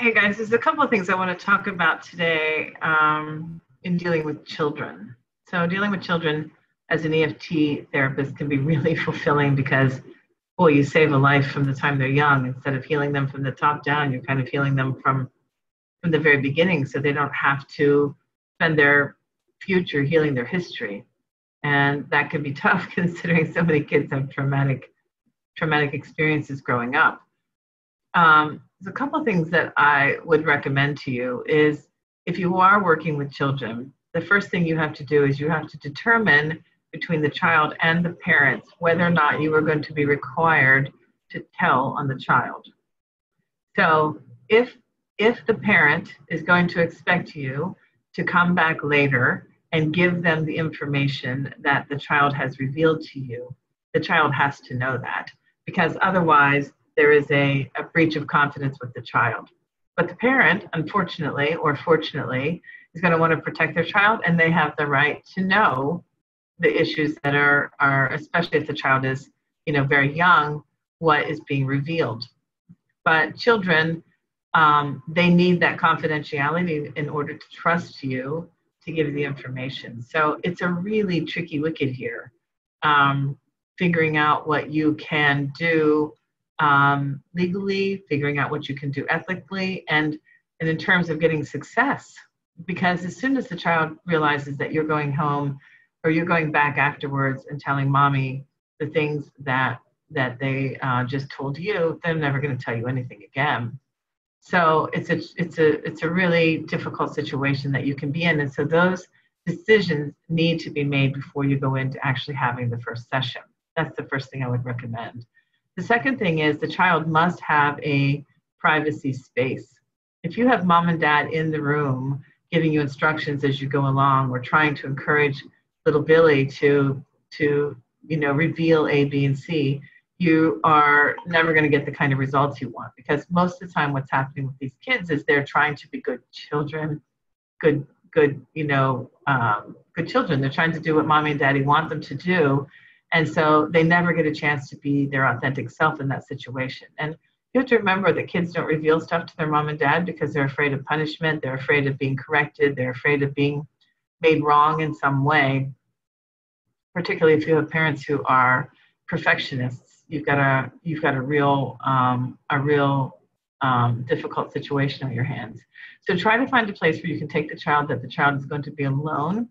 Hey guys, there's a couple of things I want to talk about today in dealing with children. So dealing with children as an EFT therapist can be really fulfilling because, boy, you save a life from the time they're young. Instead of healing them from the top down, you're kind of healing them from the very beginning, so they don't have to spend their future healing their history. And that can be tough considering so many kids have traumatic experiences growing up. There's a couple of things that I would recommend to you is if you are working with children, the first thing you have to do is you have to determine between the child and the parents whether or not you are going to be required to tell on the child. So if the parent is going to expect you to come back later and give them the information that the child has revealed to you, the child has to know that, because otherwise there is a breach of confidence with the child. But the parent, unfortunately or fortunately, is going to want to protect their child, and they have the right to know the issues that are especially if the child is, very young, what is being revealed. But children, they need that confidentiality in order to trust you to give you the information. So it's a really tricky wicket here, figuring out what you can do legally, figuring out what you can do ethically, and in terms of getting success. Because as soon as the child realizes that you're going home or you're going back afterwards and telling mommy the things that they just told you, they're never going to tell you anything again. So it's a really difficult situation that you can be in. And so those decisions need to be made before you go into actually having the first session. That's the first thing I would recommend. The second thing is the child must have a privacy space. If you have mom and dad in the room giving you instructions as you go along, or trying to encourage little Billy to reveal A, B, and C, you are never going to get the kind of results you want, because most of the time what's happening with these kids is they're trying to be good children, good children. They're trying to do what mommy and daddy want them to do. And so they never get a chance to be their authentic self in that situation. And you have to remember that kids don't reveal stuff to their mom and dad because they're afraid of punishment. They're afraid of being corrected. They're afraid of being made wrong in some way, particularly if you have parents who are perfectionists. You've got a real difficult situation on your hands. So try to find a place where you can take the child, that the child is going to be alone.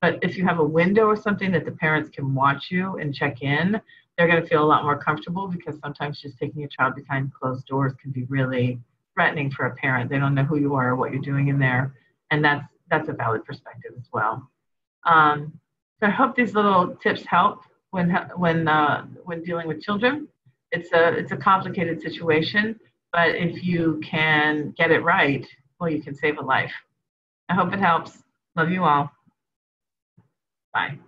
But if you have a window or something that the parents can watch you and check in, they're going to feel a lot more comfortable, because sometimes just taking a child behind closed doors can be really threatening for a parent. They don't know who you are or what you're doing in there. And that's a valid perspective as well. So I hope these little tips help when dealing with children. It's a complicated situation, but if you can get it right, well, you can save a life. I hope it helps. Love you all. Bye.